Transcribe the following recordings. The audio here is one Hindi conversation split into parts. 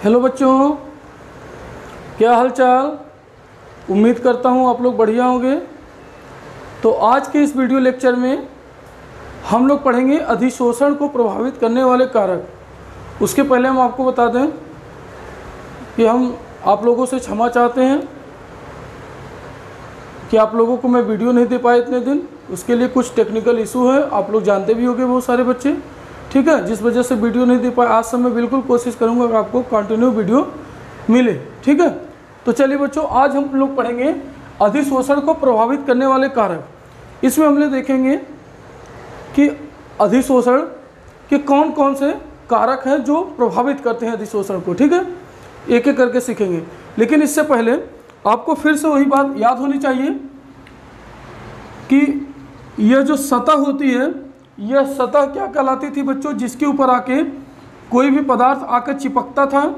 हेलो बच्चों, क्या हाल चाल। उम्मीद करता हूँ आप लोग बढ़िया होंगे। तो आज के इस वीडियो लेक्चर में हम लोग पढ़ेंगे अधिशोषण को प्रभावित करने वाले कारक। उसके पहले हम आपको बता दें कि हम आप लोगों से क्षमा चाहते हैं कि आप लोगों को मैं वीडियो नहीं दे पाया इतने दिन। उसके लिए कुछ टेक्निकल इशू है, आप लोग जानते भी होंगे बहुत सारे बच्चे, ठीक है, जिस वजह से वीडियो नहीं दे पाया। आज से मैं बिल्कुल कोशिश करूंगा कि आपको कंटिन्यू वीडियो मिले, ठीक है। तो चलिए बच्चों, आज हम लोग पढ़ेंगे अधिशोषण को प्रभावित करने वाले कारक। इसमें हमने देखेंगे कि अधिशोषण के कौन कौन से कारक हैं जो प्रभावित करते हैं अधिशोषण को, ठीक है। एक एक करके सीखेंगे, लेकिन इससे पहले आपको फिर से वही बात याद होनी चाहिए कि यह जो सतह होती है, यह सतह क्या कहलाती थी बच्चों, जिसके ऊपर आके कोई भी पदार्थ आकर चिपकता था,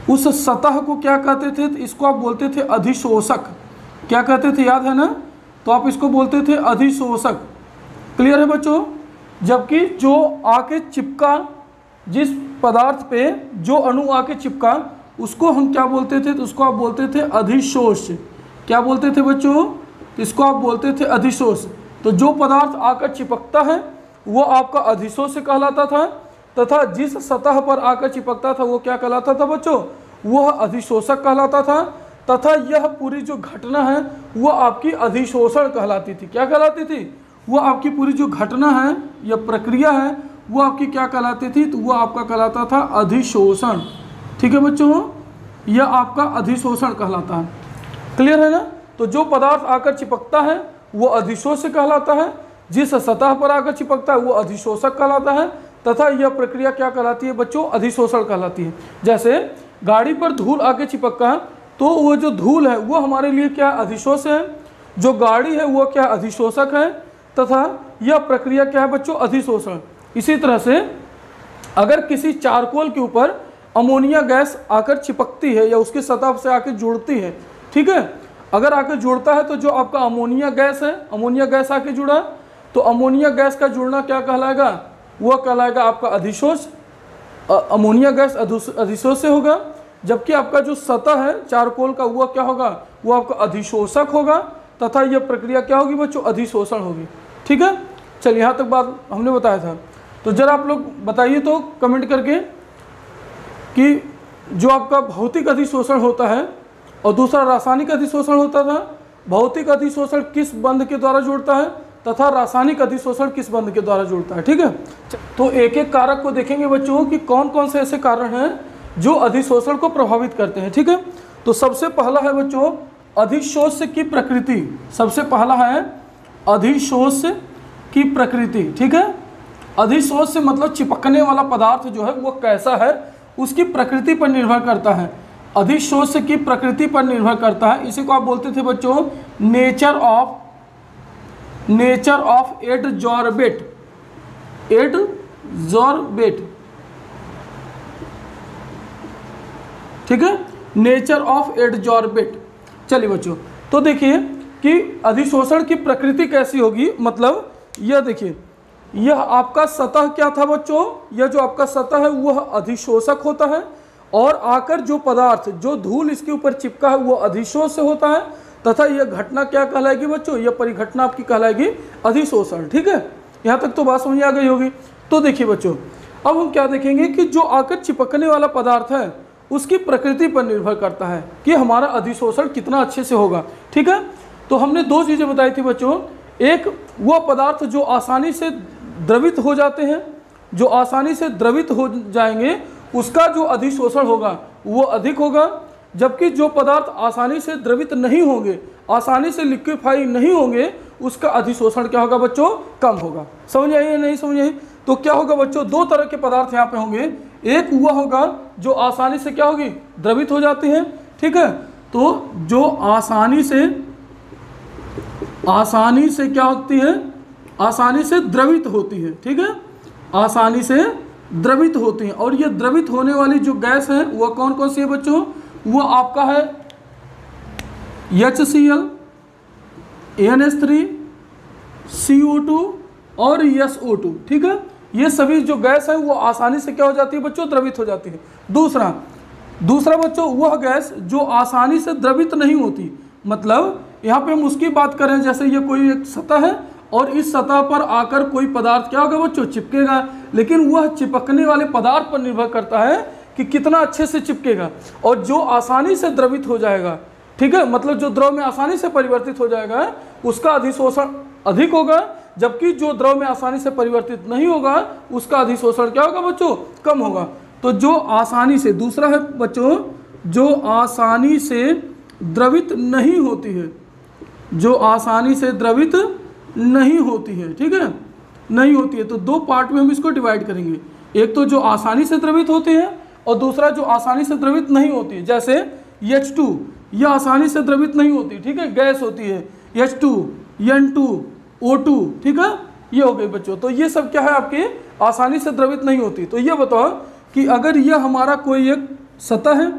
उस सतह को क्या कहते थे? इसको आप बोलते थे अधिशोषक। क्या कहते थे, याद है ना? तो आप इसको बोलते थे अधिशोषक। क्लियर है बच्चों? जबकि जो आके चिपका, जिस पदार्थ पे जो अणु आके चिपका, उसको हम क्या बोलते थे? तो उसको आप बोलते थे अधिशोष। क्या बोलते थे बच्चों? इसको आप बोलते थे अधिशोष। तो जो पदार्थ आकर चिपकता है वो आपका अधिशोष कहलाता था, तथा जिस सतह पर आकर चिपकता था वो क्या कहलाता था बच्चों? वह अधिशोषक कहलाता था। तथा यह पूरी जो घटना है वो आपकी अधिशोषण कहलाती थी। क्या कहलाती थी? वो आपकी पूरी जो घटना है या प्रक्रिया है वो आपकी क्या कहलाती थी? तो वो आपका कहलाता था अधिशोषण। ठीक है बच्चों, यह आपका अधिशोषण कहलाता है। क्लियर है ना? तो जो पदार्थ आकर चिपकता है वो अधिशोष कहलाता है, जिस सतह पर आकर चिपकता है वो अधिशोषक कहलाता है, तथा यह प्रक्रिया क्या कहलाती है बच्चों? अधिशोषण कहलाती है। जैसे गाड़ी पर धूल आके चिपका तो वो जो धूल है वो हमारे लिए क्या अधिशोष है, जो गाड़ी है वो क्या अधिशोषक है, तथा यह प्रक्रिया क्या है बच्चों? अधिशोषण। इसी तरह से अगर किसी चारकोल के ऊपर अमोनिया गैस आकर चिपकती है या उसकी सतह से आकर जुड़ती है, ठीक है, अगर आकर जुड़ता है तो जो आपका अमोनिया गैस है, अमोनिया गैस आके जुड़ा तो अमोनिया गैस का जुड़ना क्या कहलाएगा? वह कहलाएगा आपका अधिशोष। अमोनिया गैस अधिशोष से होगा, जबकि आपका जो सतह है चारकोल का वह क्या होगा? वो आपका अधिशोषक होगा, तथा यह प्रक्रिया क्या होगी बच्चों? अधिशोषण होगी। ठीक है, चलिए यहाँ तक बात हमने बताया था। तो जरा आप लोग बताइए तो कमेंट करके कि जो आपका भौतिक अधिशोषण होता है और दूसरा रासायनिक अधिशोषण होता था, भौतिक अधिशोषण किस बंध के द्वारा जुड़ता है तथा रासायनिक अधिशोषण किस बंध के द्वारा जुड़ता है। ठीक है, तो एक एक कारक को देखेंगे बच्चों कि कौन कौन से ऐसे कारण हैं जो अधिशोषण को प्रभावित करते हैं। ठीक है, तो सबसे पहला है बच्चों अधिशोष की प्रकृति। सबसे पहला है अधिशोष की प्रकृति। ठीक है, अधिशोष से मतलब चिपकने वाला पदार्थ जो है वो कैसा है उसकी प्रकृति पर निर्भर करता है। अधिशोष की प्रकृति पर निर्भर करता है। इसी को आप बोलते थे बच्चों नेचर ऑफ एडजॉर्बेट। ठीक है, नेचर ऑफ एडजॉर्बेट। चलिए बच्चों, तो देखिए कि अधिशोषण की प्रकृति कैसी होगी। मतलब यह देखिए, यह आपका सतह क्या था बच्चों? यह जो आपका सतह है वह अधिशोषक होता है, और आकर जो पदार्थ, जो धूल इसके ऊपर चिपका है वो अधिशोष से होता है, तथा यह घटना क्या कहलाएगी बच्चों? यह परिघटना आपकी कहलाएगी अधिशोषण। ठीक है, यहाँ तक तो बात समझ आ गई होगी। तो देखिए बच्चों, अब हम क्या देखेंगे कि जो आकर चिपकने वाला पदार्थ है उसकी प्रकृति पर निर्भर करता है कि हमारा अधिशोषण कितना अच्छे से होगा। ठीक है, तो हमने दो चीज़ें बताई थी बच्चों। एक वो पदार्थ जो आसानी से द्रवित हो जाते हैं, जो आसानी से द्रवित हो जाएंगे उसका जो अधिशोषण होगा वो अधिक होगा, जबकि जो पदार्थ आसानी से द्रवित नहीं होंगे, आसानी से लिक्विफाई नहीं होंगे, उसका अधिशोषण क्या होगा बच्चों? कम होगा। समझ आई या नहीं समझ आई? तो क्या होगा बच्चों? दो तरह के पदार्थ यहाँ पे होंगे। एक वह होगा जो आसानी से क्या होगी? द्रवित हो जाती है। ठीक है, तो जो आसानी से क्या होती है? आसानी से द्रवित होती है। ठीक है, आसानी से द्रवित होती हैं। और ये द्रवित होने वाली जो गैस है वह कौन कौन सी है बच्चों? वो आपका है HCl, NH3, CO2 और SO2। ठीक है, ये सभी जो गैस है वो आसानी से क्या हो जाती है बच्चों, द्रवित हो जाती है। दूसरा बच्चों वह गैस जो आसानी से द्रवित नहीं होती, मतलब यहाँ पे हम उसकी बात करें, जैसे ये कोई एक सतह है और इस सतह पर आकर कोई पदार्थ क्या होगा बच्चों, चिपकेगा, लेकिन वह चिपकने वाले पदार्थ पर निर्भर करता है कि कितना अच्छे से चिपकेगा। और जो आसानी से द्रवित हो जाएगा, ठीक है, मतलब जो द्रव में आसानी से परिवर्तित हो जाएगा उसका अधिशोषण अधिक होगा, जबकि जो द्रव में आसानी से परिवर्तित नहीं होगा उसका अधिशोषण क्या होगा बच्चों, कम होगा। तो जो आसानी से, दूसरा है बच्चों जो आसानी से द्रवित नहीं होती है, जो आसानी से द्रवित नहीं होती है, ठीक है, नहीं होती है, तो दो पार्ट में हम इसको डिवाइड करेंगे। एक तो जो आसानी से द्रवित होती है और दूसरा जो आसानी से द्रवित नहीं होती है। जैसे H2 यह आसानी से द्रवित नहीं होती, ठीक है, गैस होती है H2, N2, O2, ठीक है, ये हो गई बच्चों। तो ये सब क्या है आपके आसानी से द्रवित नहीं होती। तो ये बताओ कि अगर यह हमारा कोई एक सतह है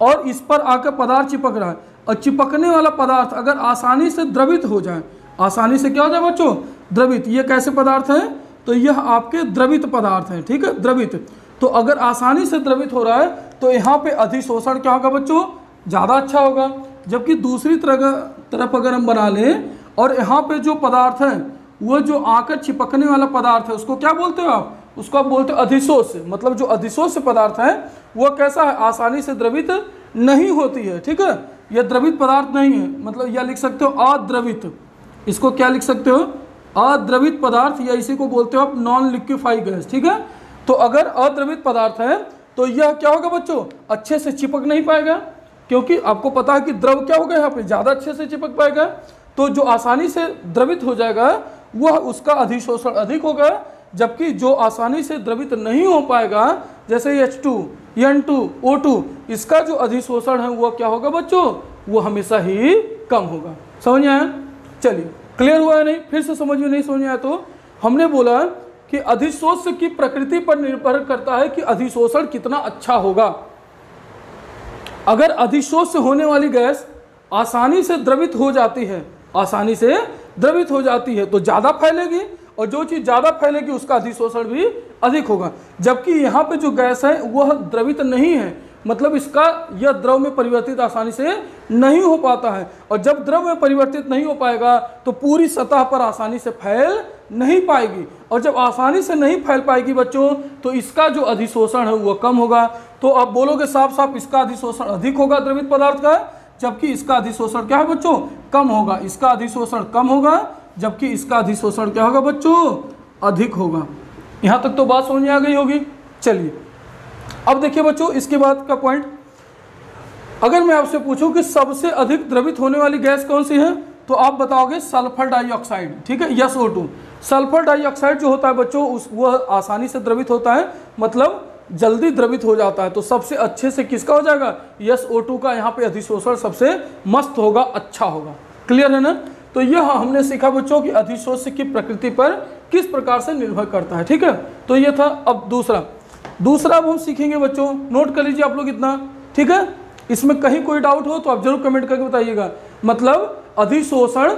और इस पर आकर पदार्थ चिपक रहा है, और चिपकने वाला पदार्थ अगर आसानी से द्रवित हो जाए, आसानी से क्या हो जाए बच्चों, द्रवित, ये कैसे पदार्थ है, तो यह आपके द्रवित पदार्थ है, ठीक है, द्रवित। तो अगर आसानी से द्रवित हो रहा है तो यहाँ पे अधिशोषण क्या होगा बच्चों, ज़्यादा अच्छा होगा। जबकि दूसरी तरफ अगर हम बना लें और यहाँ पे जो पदार्थ है वो जो आकर चिपकने वाला पदार्थ है उसको क्या बोलते हो आप, उसको आप बोलते हो अधिशोष। मतलब जो अधिशोष पदार्थ है वो कैसा है, आसानी से द्रवित नहीं होती है, ठीक है, यह द्रवित पदार्थ नहीं है। मतलब यह लिख सकते हो अद्रवित, इसको क्या लिख सकते हो, अद्रवित पदार्थ, या इसी को बोलते हो आप नॉन लिक्विफाई गैस, ठीक है। तो अगर अद्रवित पदार्थ है तो यह क्या होगा बच्चों, अच्छे से चिपक नहीं पाएगा, क्योंकि आपको पता है कि द्रव क्या होगा यहाँ पे, ज़्यादा अच्छे से चिपक पाएगा। तो जो आसानी से द्रवित हो जाएगा वह उसका अधिशोषण अधिक होगा, जबकि जो आसानी से द्रवित नहीं हो पाएगा जैसे H2, N2, O2, इसका जो अधिशोषण है वह क्या होगा बच्चों, वो हमेशा ही कम होगा। समझ में आया? चलिए, क्लियर हुआ है नहीं? फिर से समझ में नहीं समझ में आया तो हमने बोला कि अधिशोष की प्रकृति पर निर्भर करता है कि अधिशोषण कितना अच्छा होगा। अगर अधिशोष से होने वाली गैस आसानी से द्रवित हो जाती है, आसानी से द्रवित हो जाती है तो ज़्यादा फैलेगी, और जो चीज़ ज़्यादा फैलेगी उसका अधिशोषण भी अधिक होगा। जबकि यहाँ पे जो गैस है वह द्रवित नहीं है, मतलब इसका यह द्रव में परिवर्तित आसानी से नहीं हो पाता है, और जब द्रव में परिवर्तित नहीं हो पाएगा तो पूरी सतह पर आसानी से फैल नहीं पाएगी, और जब आसानी से नहीं फैल पाएगी बच्चों तो इसका जो अधिशोषण है वह कम होगा। तो आप बोलोगे साफ साफ इसका अधिशोषण अधिक होगा द्रवित पदार्थ का, जबकि इसका अधिशोषण क्या है बच्चों, कम होगा। इसका अधिशोषण कम होगा जबकि इसका अधिशोषण क्या होगा बच्चों, अधिक होगा। यहाँ तक तो बात समझ में आ गई होगी। चलिए अब देखिए बच्चों इसके बाद का पॉइंट, अगर मैं आपसे पूछूं कि सबसे अधिक द्रवित होने वाली गैस कौन सी है तो आप बताओगे सल्फर डाइऑक्साइड, ठीक है, SO2। सल्फर डाइऑक्साइड जो होता है बच्चों वह आसानी से द्रवित होता है, मतलब जल्दी द्रवित हो जाता है। तो सबसे अच्छे से किसका हो जाएगा, SO2 का यहाँ पे अधिशोषण सबसे मस्त होगा, अच्छा होगा। क्लियर है ना? तो यह हमने सीखा बच्चों कि अधिशोष की प्रकृति पर किस प्रकार से निर्भर करता है, ठीक है। तो ये था। अब दूसरा अब हम सीखेंगे बच्चों, नोट कर लीजिए आप लोग इतना, ठीक है। इसमें कहीं कोई डाउट हो तो आप जरूर कमेंट करके बताइएगा। मतलब अधिशोषण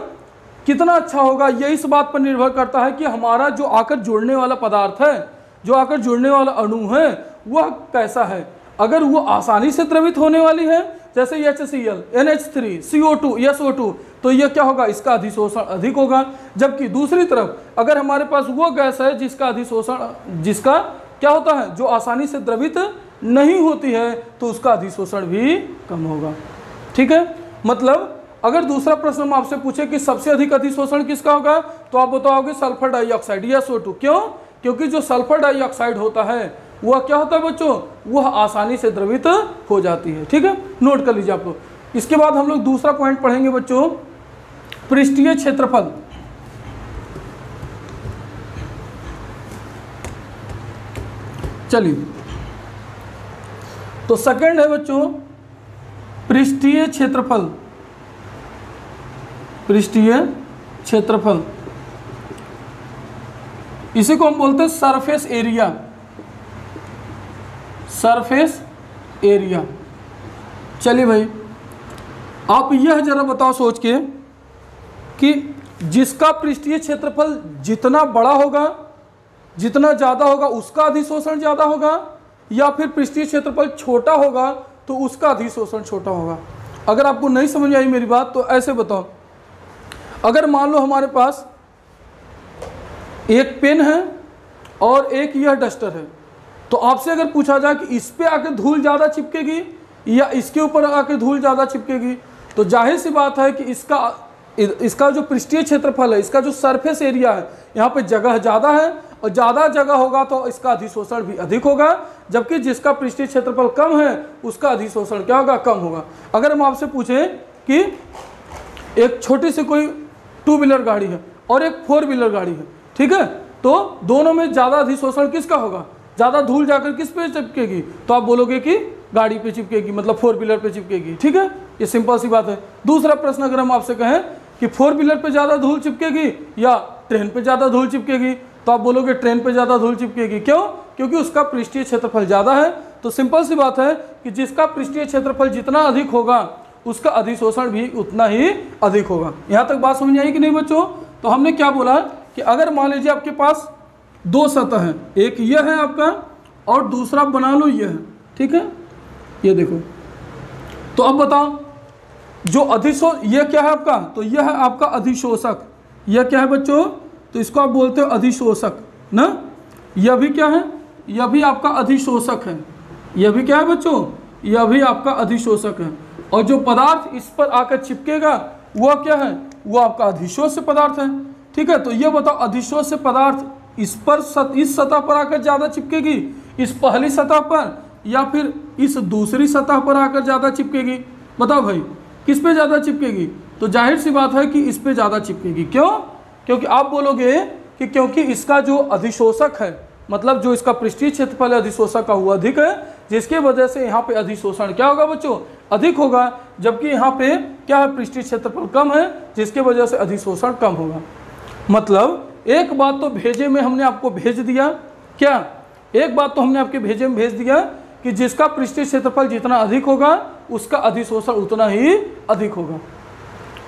कितना अच्छा होगा ये इस बात पर निर्भर करता है कि हमारा जो आकर जुड़ने वाला पदार्थ है, जो आकर जुड़ने वाला अणु है वह कैसा है। अगर वो आसानी से द्रवित होने वाली है जैसे HCl, NH3, CO2, SO2, तो यह क्या होगा, इसका अधिशोषण अधिक होगा। जबकि दूसरी तरफ अगर हमारे पास वो गैस है जिसका अधिशोषण, जिसका क्या होता है, जो आसानी से द्रवित नहीं होती है, तो उसका अधिशोषण भी कम होगा, ठीक है। मतलब अगर दूसरा प्रश्न हम आपसे पूछे कि सबसे अधिक अधिशोषण किसका होगा तो आप बताओगे सल्फर डाइऑक्साइड, SO2। क्यों? क्योंकि जो सल्फर डाइऑक्साइड होता है वह क्या होता है बच्चों, वह आसानी से द्रवित हो जाती है, ठीक है। नोट कर लीजिए आप लोग। इसके बाद हम लोग दूसरा पॉइंट पढ़ेंगे बच्चों, पृष्ठीय क्षेत्रफल। चलिए, तो सेकंड है बच्चों पृष्ठीय क्षेत्रफल। पृष्ठीय क्षेत्रफल, इसी को हम बोलते हैं सरफेस एरिया। Surface area. चलिए भाई, आप यह जरा बताओ सोच के कि जिसका पृष्ठीय क्षेत्रफल जितना बड़ा होगा जितना ज़्यादा होगा उसका अधिशोषण ज़्यादा होगा, या फिर पृष्ठीय क्षेत्रफल छोटा होगा तो उसका अधिशोषण छोटा होगा। अगर आपको नहीं समझ आई मेरी बात तो ऐसे बताओ, अगर मान लो हमारे पास एक पेन है और एक यह डस्टर है, तो आपसे अगर पूछा जाए कि इस पे आके धूल ज़्यादा चिपकेगी या इसके ऊपर आके धूल ज़्यादा चिपकेगी, तो जाहिर सी बात है कि इसका जो पृष्ठीय क्षेत्रफल है, इसका जो सरफेस एरिया है, यहाँ पे जगह ज़्यादा है और ज़्यादा जगह होगा तो इसका अधिशोषण भी अधिक होगा, जबकि जिसका पृष्ठीय क्षेत्रफल कम है उसका अधिशोषण क्या होगा, कम होगा। अगर हम आपसे पूछें कि एक छोटी सी कोई 2 व्हीलर गाड़ी है और एक 4 व्हीलर गाड़ी है, ठीक है, तो दोनों में ज़्यादा अधिशोषण किसका होगा, ज़्यादा धूल जाकर किस पे चिपकेगी, तो आप बोलोगे कि गाड़ी पे चिपकेगी, मतलब 4 व्हीलर पे चिपकेगी। ठीक है, ये सिंपल सी बात है। दूसरा प्रश्न अगर हम आपसे कहें कि 4 व्हीलर पे ज़्यादा धूल चिपकेगी या ट्रेन पे ज़्यादा धूल चिपकेगी, तो आप बोलोगे ट्रेन पे ज़्यादा धूल चिपकेगी। क्यों? क्योंकि उसका पृष्ठीय क्षेत्रफल ज़्यादा है। तो सिंपल सी बात है कि जिसका पृष्ठीय क्षेत्रफल जितना अधिक होगा उसका अधिशोषण भी उतना ही अधिक होगा। यहाँ तक बात समझ आई कि नहीं बच्चों? तो हमने क्या बोला कि अगर मान लीजिए आपके पास 2 सतह हैं, एक यह है आपका और दूसरा बना लो यह है, ठीक है, ये देखो। तो अब बताओ जो यह क्या है आपका, तो यह है आपका अधिशोषक। यह क्या है बच्चों? तो इसको आप बोलते हो अधिशोषक ना। यह भी क्या है? यह भी आपका अधिशोषक है। यह भी क्या है बच्चों? यह भी आपका अधिशोषक है। और जो पदार्थ इस पर आकर चिपकेगा वह क्या है? वह आपका अधिशोष्य पदार्थ है। ठीक है, तो यह बताओ अधिशोष्य पदार्थ इस सतह पर आकर ज़्यादा चिपकेगी, इस पहली सतह पर, या फिर इस दूसरी सतह पर आकर ज़्यादा चिपकेगी? बताओ भाई, किस पे ज़्यादा चिपकेगी? तो जाहिर सी बात है कि इस पे ज़्यादा चिपकेगी। क्यों? क्योंकि आप बोलोगे कि क्योंकि इसका जो अधिशोषक है, मतलब जो इसका पृष्ठीय क्षेत्रफल अधिशोषक का हुआ अधिक है, जिसकी वजह से यहाँ पे अधिशोषण क्या होगा बच्चों? अधिक होगा। जबकि यहाँ पे क्या है? पृष्ठीय क्षेत्रफल कम है, जिसकी वजह से अधिशोषण कम होगा। मतलब एक बात तो भेजे में हमने आपको भेज दिया, क्या एक बात तो हमने आपके भेजे में भेज दिया कि जिसका पृष्ठीय क्षेत्रफल जितना अधिक होगा उसका अधिशोषण उतना ही अधिक होगा।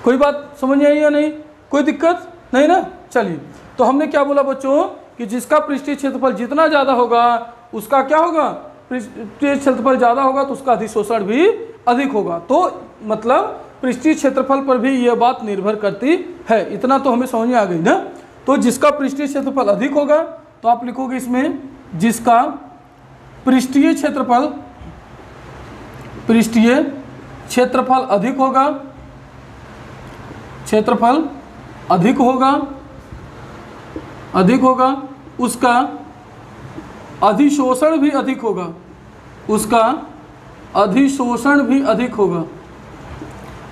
कोई बात समझ में आई या नहीं? कोई दिक्कत नहीं ना? चलिए, तो हमने क्या बोला बच्चों कि जिसका पृष्ठीय क्षेत्रफल जितना ज़्यादा होगा उसका क्या होगा? पृष्ठीय क्षेत्रफल ज़्यादा होगा तो उसका अधिशोषण भी अधिक होगा। तो मतलब पृष्ठीय क्षेत्रफल पर भी यह बात निर्भर करती है। इतना तो हमें समझ में आ गई ना। तो जिसका पृष्ठीय क्षेत्रफल अधिक होगा तो आप लिखोगे इसमें जिसका पृष्ठीय क्षेत्रफल अधिक होगा, क्षेत्रफल अधिक होगा, उसका अधिशोषण भी अधिक होगा, उसका अधिशोषण भी अधिक होगा।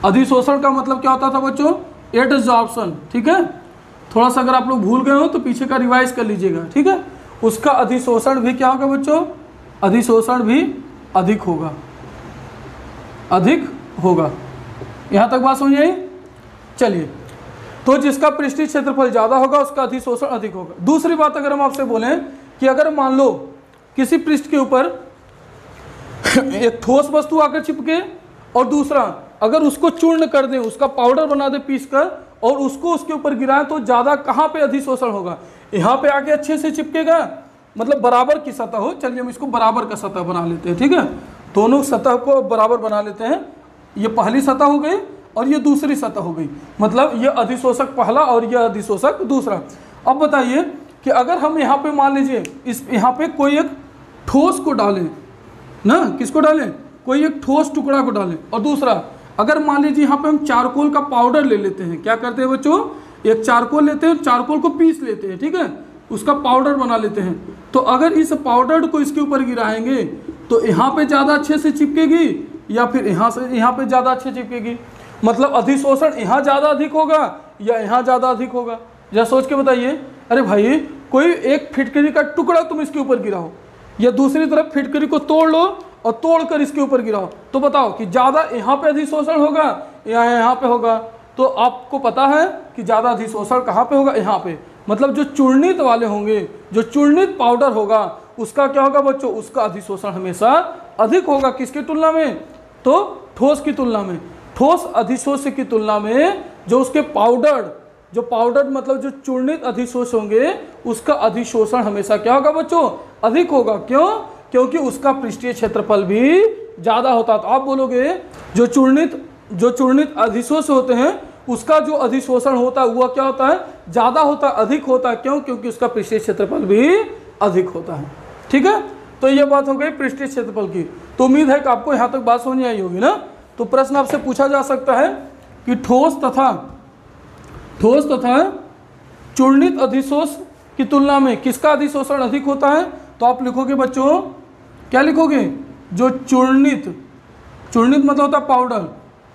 अधिशोषण का मतलब क्या होता था बच्चों? एडजॉर्प्शन। ठीक है, थोड़ा सा अगर आप लोग भूल गए हो तो पीछे का रिवाइज कर लीजिएगा। ठीक है, उसका अधिशोषण भी क्या होगा बच्चों? अधिशोषण भी अधिक होगा, अधिक होगा। यहाँ तक बात समझ आई? चलिए, तो जिसका पृष्ठीय क्षेत्रफल ज़्यादा होगा उसका अधिशोषण अधिक होगा। दूसरी बात अगर हम आपसे बोलें कि अगर मान लो किसी पृष्ठ के ऊपर एक ठोस वस्तु आकर चिपके और दूसरा अगर उसको चूर्ण कर दें, उसका पाउडर बना दे पीस कर और उसको उसके ऊपर गिराएं, तो ज़्यादा कहाँ पे अधिशोषण होगा? यहाँ पे आके अच्छे से चिपकेगा, मतलब बराबर की सतह हो। चलिए हम इसको बराबर का सतह बना लेते हैं। ठीक है, दोनों सतह को बराबर बना लेते हैं। ये पहली सतह हो गई और ये दूसरी सतह हो गई, मतलब ये अधिशोषक पहला और यह अधिशोषक दूसरा। अब बताइए कि अगर हम यहाँ पे मान लीजिए यहाँ पे कोई एक ठोस को डालें ना, किसको डालें? कोई एक ठोस टुकड़ा को डालें, और दूसरा अगर मान लीजिए यहाँ पे हम चारकोल का पाउडर ले लेते हैं। क्या करते हैं बच्चों? एक चारकोल लेते हैं, चारकोल को पीस लेते हैं, ठीक है, उसका पाउडर बना लेते हैं। तो अगर इस पाउडर को इसके ऊपर गिराएंगे तो यहाँ पे ज़्यादा अच्छे से चिपकेगी या फिर यहाँ पे ज़्यादा अच्छे चिपकेगी? मतलब अधिशोषण यहाँ ज़्यादा अधिक होगा या यहाँ ज़्यादा अधिक होगा? जरा सोच के बताइए। अरे भाई, कोई एक फिटकरी का टुकड़ा तुम इसके ऊपर गिराओ या दूसरी तरफ फिटकरी को तोड़ लो और तोड़कर इसके ऊपर गिराओ, तो बताओ कि ज़्यादा यहाँ पे अधिशोषण होगा या यहाँ पे होगा? तो आपको पता है कि ज़्यादा अधिशोषण कहाँ पे होगा? यहाँ पे। मतलब जो चूर्णित वाले होंगे, जो चूर्णित पाउडर होगा उसका क्या होगा बच्चों? उसका अधिशोषण हमेशा अधिक होगा। किसकी तुलना में? तो ठोस की तुलना में। ठोस अधिशोष्य की तुलना में जो उसके पाउडर जो पाउडर मतलब जो चूर्णित अधिशोष होंगे उसका अधिशोषण हमेशा क्या होगा बच्चों, अधिक होगा। क्यों? क्योंकि उसका पृष्ठीय क्षेत्रफल भी ज़्यादा होता है। तो आप बोलोगे जो चूर्णित अधिशोष होते हैं उसका जो अधिशोषण होता है वह क्या होता है, ज़्यादा होता है, अधिक होता है। क्यों? क्योंकि उसका पृष्ठीय क्षेत्रफल भी अधिक होता है। ठीक है, तो ये बात हो गई पृष्ठीय क्षेत्रफल की। तो उम्मीद है कि आपको यहाँ तक बात समझ आई होगी ना। तो प्रश्न आपसे पूछा जा सकता है कि ठोस तथा चूर्णित अधिशोष की तुलना में किसका अधिशोषण अधिक होता है। तो आप लिखोगे बच्चों, क्या लिखोगे, जो चूर्णित मतलब होता है पाउडर,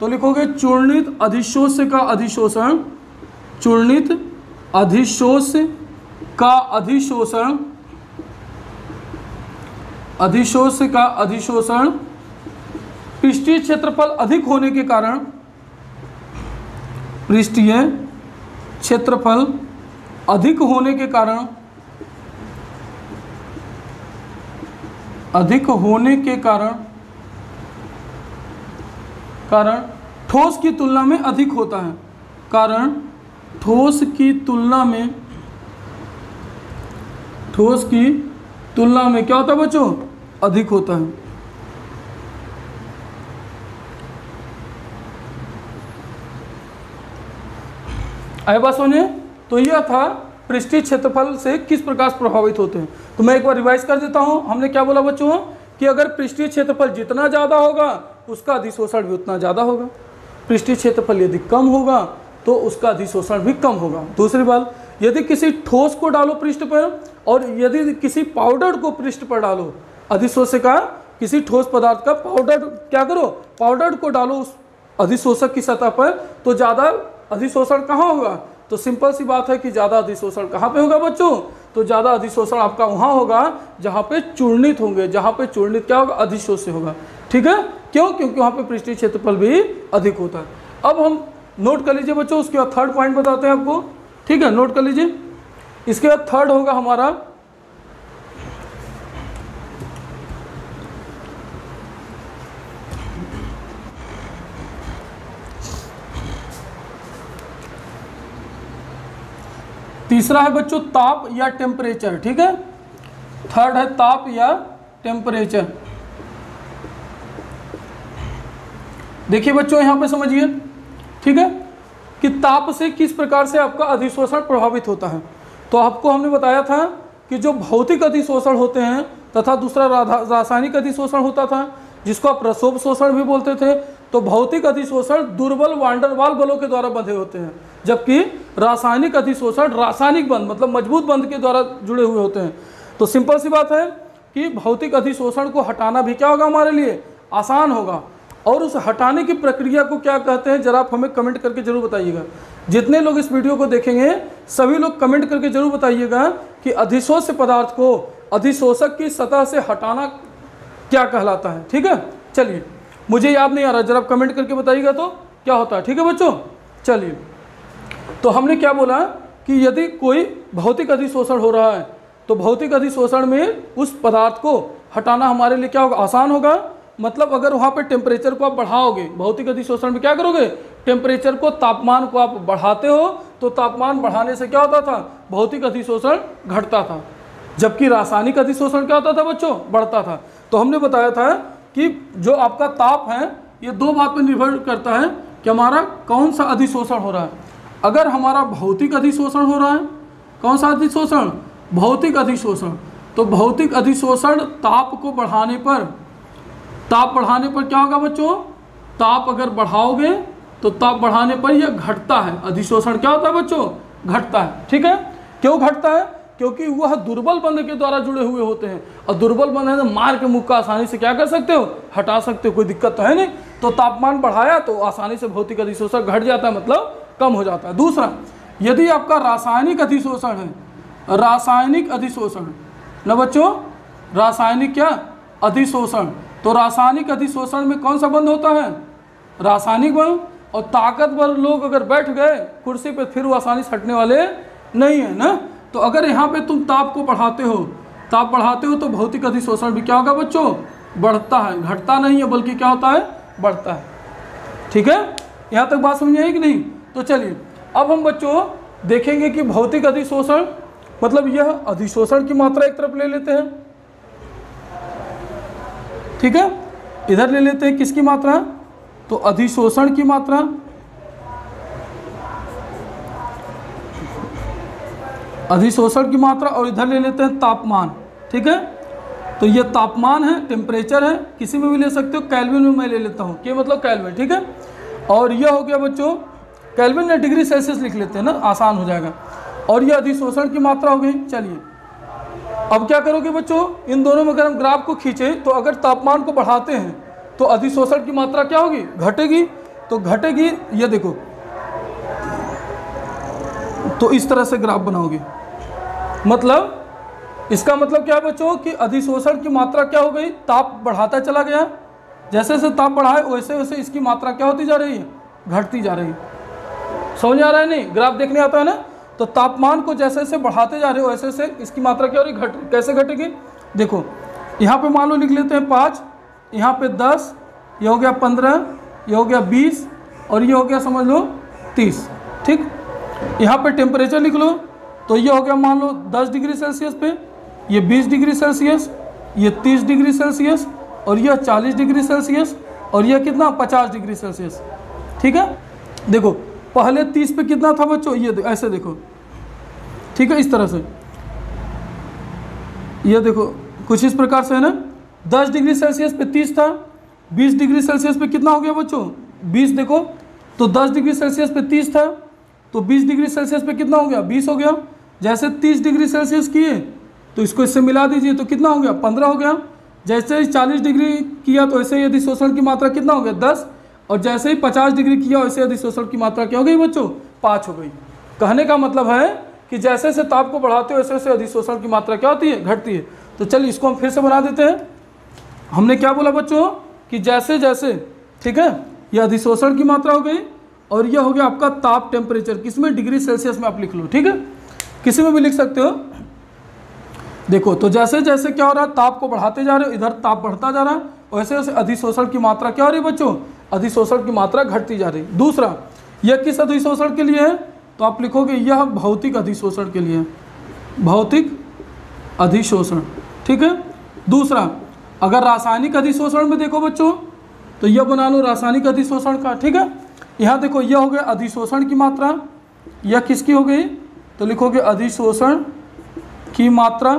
तो लिखोगे चूर्णित अधिशोष का अधिशोषण, चूर्णित अधिशोष का अधिशोषण, अधिशोष का अधिशोषण पृष्ठीय क्षेत्रफल अधिक होने के कारण, पृष्ठीय क्षेत्रफल अधिक होने के कारण, अधिक होने के कारण ठोस की तुलना में अधिक होता है। कारण ठोस की तुलना में क्या होता है बच्चों, अधिक होता है। आए बात सुनिए। तो यह था पृष्ठीय क्षेत्रफल से किस प्रकार से प्रभावित होते हैं। तो मैं एक बार रिवाइज कर देता हूं। हमने क्या बोला बच्चों कि अगर पृष्ठीय क्षेत्रफल जितना ज़्यादा होगा उसका अधिशोषण भी उतना ज़्यादा होगा, पृष्ठीय क्षेत्रफल यदि कम होगा तो उसका अधिशोषण भी कम होगा। दूसरी बात, यदि किसी ठोस को डालो पृष्ठ पर और यदि किसी पाउडर को पृष्ठ पर डालो, अधिशोषक का किसी ठोस पदार्थ का पाउडर क्या करो, पाउडर को डालो उस अधिशोषक की सतह पर, तो ज़्यादा अधिशोषण कहाँ होगा। तो सिंपल सी बात है कि ज़्यादा अधिशोषण कहाँ पे होगा बच्चों, तो ज़्यादा अधिशोषण आपका वहाँ होगा जहाँ पे चूर्णित होंगे, जहाँ पे चूर्णित क्या होगा, अधिशोष होगा। ठीक है, क्यों? क्योंकि वहाँ पे पृष्ठीय क्षेत्रफल भी अधिक होता है। अब हम नोट कर लीजिए बच्चों, उसके बाद थर्ड पॉइंट बताते हैं आपको। ठीक है, नोट कर लीजिए। इसके बाद थर्ड होगा हमारा तीसरा है बच्चों ताप या टेम्परेचर। ठीक है, थर्ड है ताप या टेम्परेचर। देखिए बच्चों यहां पे समझिए, ठीक है, कि ताप से किस प्रकार से आपका अधिशोषण प्रभावित होता है। तो आपको हमने बताया था कि जो भौतिक अधिशोषण होते हैं तथा दूसरा रासायनिक अधिशोषण होता था जिसको आप प्रसोभ शोषण भी बोलते थे। तो भौतिक अधिशोषण दुर्बल वांडरवाल बलों के द्वारा बंधे होते हैं, जबकि रासायनिक अधिशोषण रासायनिक बंध मतलब मजबूत बंध के द्वारा जुड़े हुए होते हैं। तो सिंपल सी बात है कि भौतिक अधिशोषण को हटाना भी क्या होगा, हमारे लिए आसान होगा। और उस हटाने की प्रक्रिया को क्या कहते हैं, जरा आप हमें कमेंट करके जरूर बताइएगा। जितने लोग इस वीडियो को देखेंगे सभी लोग कमेंट करके जरूर बताइएगा कि अधिशोष पदार्थ को अधिशोषक की सतह से हटाना क्या कहलाता है। ठीक है, चलिए, मुझे याद नहीं आ रहा, जरा आप कमेंट करके बताइएगा तो क्या होता है। ठीक है बच्चों, चलिए, तो हमने क्या बोला कि यदि कोई भौतिक अधिशोषण हो रहा है तो भौतिक अधिशोषण में उस पदार्थ को हटाना हमारे लिए क्या होगा, आसान होगा। मतलब अगर वहाँ पे टेम्परेचर को आप बढ़ाओगे, भौतिक अधिशोषण में क्या करोगे, टेम्परेचर को, तापमान को आप बढ़ाते हो, तो तापमान बढ़ाने से क्या होता था, भौतिक अधिशोषण घटता था, जबकि रासायनिक अधिशोषण क्या होता था बच्चों, बढ़ता था। तो हमने बताया था कि जो आपका ताप है ये दो बात पर निर्भर करता है कि हमारा कौन सा अधिशोषण हो रहा है। अगर हमारा भौतिक अधिशोषण हो रहा है, कौन सा अधिशोषण, भौतिक अधिशोषण, तो भौतिक अधिशोषण ताप को बढ़ाने पर, ताप बढ़ाने पर क्या होगा बच्चों, ताप अगर बढ़ाओगे तो ताप बढ़ाने पर यह घटता है, अधिशोषण क्या होता है बच्चों, घटता है। ठीक है, क्यों घटता है, क्योंकि वह दुर्बल बंध के द्वारा जुड़े हुए होते हैं, और दुर्बल बंध है तो मार के मुख का आसानी से क्या कर सकते हो, हटा सकते हो, कोई दिक्कत तो है नहीं। तो तापमान बढ़ाया तो आसानी से भौतिक अधिशोषण घट जाता है, मतलब कम हो जाता है। दूसरा, यदि आपका रासायनिक अधिशोषण है, रासायनिक अधिशोषण न बच्चों, रासायनिक क्या अधिशोषण, तो रासायनिक अधिशोषण में कौन सा बंध होता है, रासायनिक बंध। और ताकतवर लोग अगर बैठ गए कुर्सी पे फिर वो आसानी से हटने वाले नहीं है ना। तो अगर यहाँ पे तुम ताप को बढ़ाते हो, ताप बढ़ाते हो, तो भौतिक अधिशोषण भी क्या होगा बच्चों, बढ़ता है, घटता नहीं है, बल्कि क्या होता है, बढ़ता है। ठीक है, यहाँ तक बात समझ आई कि नहीं। तो चलिए अब हम बच्चों देखेंगे कि भौतिक अधिशोषण मतलब यह अधिशोषण की मात्रा एक तरफ ले लेते हैं, ठीक है, इधर ले लेते हैं किसकी मात्रा, तो अधिशोषण की मात्रा, अधिशोषण की मात्रा, और इधर ले लेते हैं तापमान, ठीक है। तो ये तापमान है, टेम्परेचर है, किसी में भी ले सकते हो, केल्विन में मैं ले लेता हूँ, के मतलब केल्विन, ठीक है। और यह हो गया बच्चों केल्विन या डिग्री सेल्सियस लिख लेते हैं ना, आसान हो जाएगा। और यह अधिशोषण की मात्रा हो गई। चलिए अब क्या करोगे बच्चों, इन दोनों में अगर हम ग्राफ को खींचे तो अगर तापमान को बढ़ाते हैं तो अधिशोषण की मात्रा क्या होगी, घटेगी। तो घटेगी, ये देखो, तो इस तरह से ग्राफ बनाओगे, मतलब इसका मतलब क्या है बच्चों कि अधिशोषण की मात्रा क्या हो गई, ताप बढ़ाता चला गया, जैसे जैसे ताप बढ़ा है वैसे वैसे इसकी मात्रा क्या होती जा रही है, घटती जा रही है। समझ आ रहा है नहीं, ग्राफ देखने आता है ना। तो तापमान को जैसे जैसे बढ़ाते जा रहे हो वैसे वैसे इसकी मात्रा क्या हो रही, घट, कैसे घटेगी। देखो यहाँ पे मान लो लिख लेते हैं 5, यहाँ पे 10, ये हो गया 15, ये हो गया 20 और ये हो गया समझ लो 30, ठीक। यहाँ पे टेम्परेचर लिख लो, तो ये हो गया मान लो 10 डिग्री सेल्सियस पे, ये 20 डिग्री सेल्सियस, ये 30 डिग्री सेल्सियस और यह 40 डिग्री सेल्सियस और यह कितना 50 डिग्री सेल्सियस, ठीक है। देखो पहले 30 पे कितना था बच्चों, ये ऐसे देखो, ठीक है, इस तरह से, ये देखो कुछ इस प्रकार से है ना। 10 डिग्री सेल्सियस पे 30 था, 20 डिग्री सेल्सियस पे कितना हो गया बच्चों 20, देखो तो 10 डिग्री सेल्सियस पे 30 था, तो 20 डिग्री सेल्सियस पे कितना हो गया 20 हो गया। जैसे 30 डिग्री सेल्सियस किए तो इसको इससे मिला दीजिए तो कितना हो गया 15 हो गया। जैसे ही 40 डिग्री किया तो ऐसे ही अधिशोषण की मात्रा कितना हो गया 10, और जैसे ही 50 डिग्री किया वैसे अधिशोषण की मात्रा क्या हो गई बच्चों 5 हो गई। कहने का मतलब है कि जैसे जैसे ताप को बढ़ाते हो वैसे वैसे अधिशोषण की मात्रा क्या होती है, घटती है। तो चलिए इसको हम फिर से बना देते हैं। हमने क्या बोला बच्चों कि जैसे जैसे, ठीक है, ये अधिशोषण की मात्रा हो गई और यह हो गया आपका ताप, टेम्परेचर, किसमें, डिग्री सेल्सियस में आप लिख लो, ठीक है, किसी में भी लिख सकते हो। देखो तो जैसे जैसे क्या हो रहा है, ताप को बढ़ाते जा रहे हो, इधर ताप बढ़ता जा रहा है, वैसे वैसे अधिशोषण की मात्रा क्या हो रही है बच्चों, अधिशोषण की मात्रा घटती जा रही है। दूसरा, यह किस अधिशोषण के लिए है, तो आप लिखोगे यह भौतिक अधिशोषण के लिए, भौतिक अधिशोषण, ठीक है। दूसरा, अगर रासायनिक अधिशोषण में देखो बच्चों तो यह बना लो रासायनिक अधिशोषण का, ठीक है। यहाँ देखो यह हो गया अधिशोषण की मात्रा, यह किसकी हो गई, तो लिखोगे अधिशोषण की मात्रा,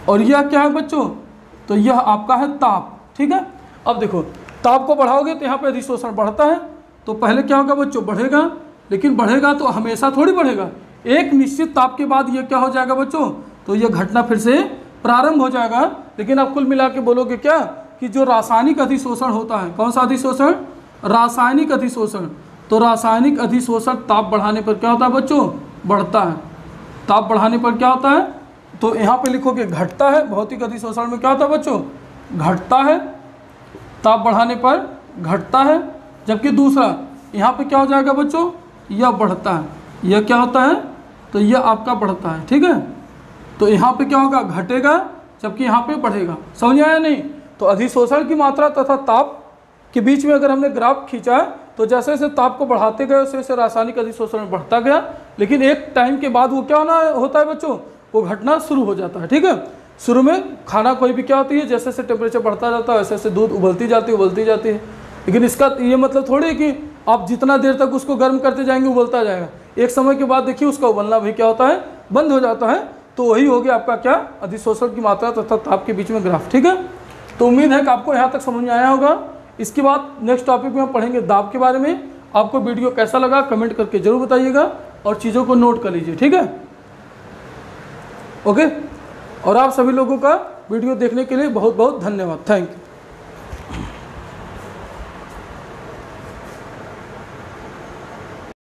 और यह क्या है बच्चों, तो यह आपका है ताप, ठीक है। अब देखो ताप को बढ़ाओगे तो यहाँ पे अधिशोषण बढ़ता है, तो पहले क्या होगा बच्चों, बढ़ेगा, लेकिन बढ़ेगा तो हमेशा थोड़ी बढ़ेगा, एक निश्चित ताप के बाद ये क्या हो जाएगा बच्चों, तो ये घटना फिर से प्रारंभ हो जाएगा। लेकिन आप कुल मिला के बोलोगे क्या कि जो रासायनिक अधिशोषण होता है, कौन सा अधिशोषण, रासायनिक अधिशोषण, तो रासायनिक अधिशोषण ताप बढ़ाने पर क्या होता है बच्चों, बढ़ता है। ताप बढ़ाने पर क्या होता है, तो यहाँ पे लिखोगे घटता है। भौतिक अधिशोषण में क्या होता है बच्चों, घटता है, ताप बढ़ाने पर घटता है। जबकि दूसरा यहाँ पे क्या हो जाएगा बच्चों, यह बढ़ता है, यह क्या होता है, तो यह आपका बढ़ता है, ठीक है। तो यहाँ पे क्या होगा, घटेगा, जबकि यहाँ पे बढ़ेगा। समझ आया नहीं। तो अधिशोषण की मात्रा तथा ताप के बीच में अगर हमने ग्राफ खींचा तो जैसे जैसे ताप को बढ़ाते गए वैसे वैसे रासायनिक अधिशोषण बढ़ता गया, लेकिन एक टाइम के बाद वो क्या होता है बच्चों, वो घटना शुरू हो जाता है, ठीक है। शुरू में खाना कोई भी क्या होती है, जैसे जैसे टेम्परेचर बढ़ता जाता है वैसे वैसे दूध उबलती जाती है। लेकिन इसका ये मतलब थोड़ी है कि आप जितना देर तक उसको गर्म करते जाएंगे उबलता जाएगा, एक समय के बाद देखिए उसका उबलना भी क्या होता है, बंद हो जाता है। तो वही हो गया आपका क्या, अधिशोषण की मात्रा तथा ताप के बीच में ग्राफ, ठीक है। तो उम्मीद है कि आपको यहाँ तक समझ में आया होगा। इसके बाद नेक्स्ट टॉपिक में हम पढ़ेंगे दाब के बारे में। आपको वीडियो कैसा लगा कमेंट करके जरूर बताइएगा और चीज़ों को नोट कर लीजिए, ठीक है, ओके। और आप सभी लोगों का वीडियो देखने के लिए बहुत बहुत धन्यवाद, थैंक यू।